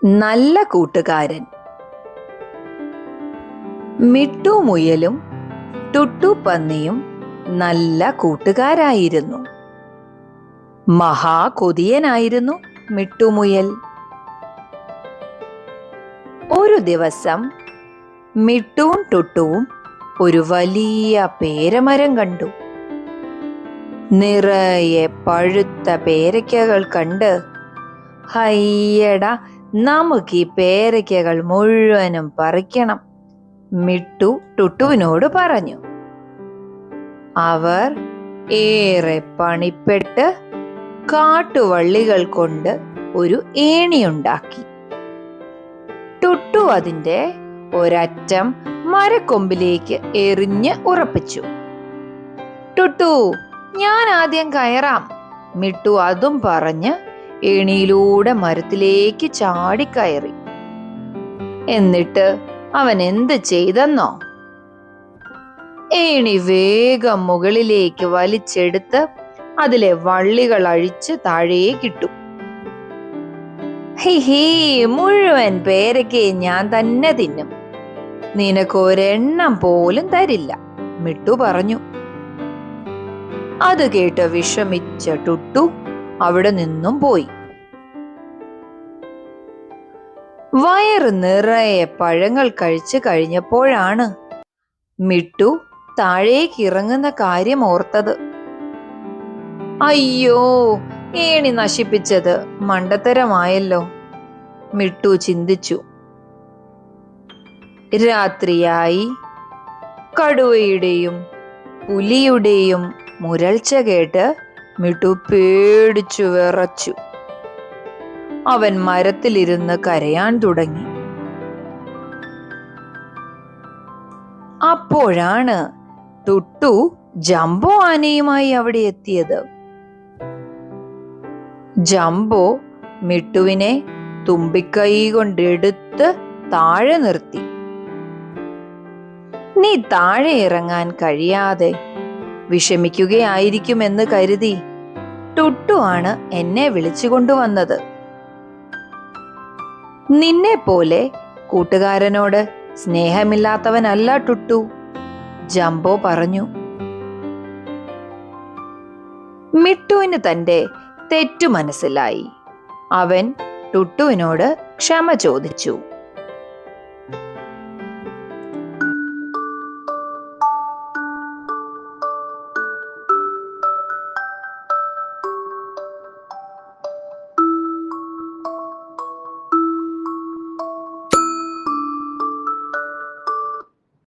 നല്ല കൂട്ടുകാരൻ. മിട്ടു മുയലും ടുട്ടു പന്നിയും നല്ല കൂട്ടുകാരായിരുന്നു. മഹാകൊതിയനായിരുന്നു മിട്ടുമുയൽ. ഒരു ദിവസം മിട്ടുവും ടുട്ടുവും ഒരു വലിയ പേരമരം കണ്ടു. നിറയെ പഴുത്ത പേരയ്ക്കകൾ കണ്ട്, ഹയ്യടാ, നമുക്ക് ഈ പേരയ്ക്കകൾ മുഴുവനും പറിക്കണം, മിട്ടു ടുട്ടുവിനോട് പറഞ്ഞു. അവർ ഏറെ പണിപ്പെട്ട് കാട്ടുവള്ളികൾ കൊണ്ട് ഒരു ഏണിയുണ്ടാക്കി. ടുട്ടു അതിന്റെ ഒരറ്റം മരക്കൊമ്പിലേക്ക് എറിഞ്ഞ് ഉറപ്പിച്ചു. ടുട്ടു, ഞാൻ ആദ്യം കയറാം. മിട്ടു അതും പറഞ്ഞ് ഏണിയിലൂടെ മരത്തിലേക്ക് ചാടിക്കയറി. എന്നിട്ട് അവൻ എന്ത് ചെയ്തെന്നോ? ഏണി വേഗം മുകളിലേക്ക് വലിച്ചെടുത്ത് അതിലെ വള്ളികൾ അഴിച്ച് താഴേക്കിട്ടു. ഹി, മുഴുവൻ പേരയ്ക്കയും ഞാൻ തന്നെ തിന്നും, നിനക്കൊരെണ്ണം പോലും തരില്ല, മിട്ടു പറഞ്ഞു. അത് കേട്ട് വിഷമിച്ച ടുട്ടു അവിടെ നിന്നും പോയി. വയറ് നിറയെ പഴങ്ങൾ കഴിച്ചു കഴിഞ്ഞപ്പോഴാണ് മിട്ടു താഴേക്ക് ഇറങ്ങുന്ന കാര്യം ഓർത്തത്. അയ്യോ, ഏണി നശിപ്പിച്ചത് മണ്ടത്തരമായല്ലോ, മിട്ടു ചിന്തിച്ചു. രാത്രിയായി. കടുവയുടെയും പുലിയുടെയും മുരൾച്ച കേട്ട് മിട്ടു പേടിച്ചു വിറച്ചു. അവൻ മരത്തിലിരുന്ന് കരയാൻ തുടങ്ങി. അപ്പോഴാണ് ടുട്ടു ജംബോ ആനയുമായി അവിടെ എത്തിയത്. ജംബോ മിട്ടുവിനെ തുമ്പിക്കൈ കൊണ്ടെടുത്ത് താഴെ നിർത്തി. നീ താഴെ ഇറങ്ങാൻ കഴിയാതെ വിഷമിക്കുകയായിരിക്കുമെന്ന് കരുതി ടുട്ടു ആണ് എന്നെ വിളിച്ചു കൊണ്ടുവന്നത്. നിന്നെ പോലെ കൂട്ടുകാരനോട് സ്നേഹമില്ലാത്തവനല്ല ടുട്ടു, ജംബോ പറഞ്ഞു. മിട്ടുവിന് തന്റെ തെറ്റു മനസ്സിലായി. അവൻ ടുട്ടുവിനോട് ക്ഷമ ചോദിച്ചു.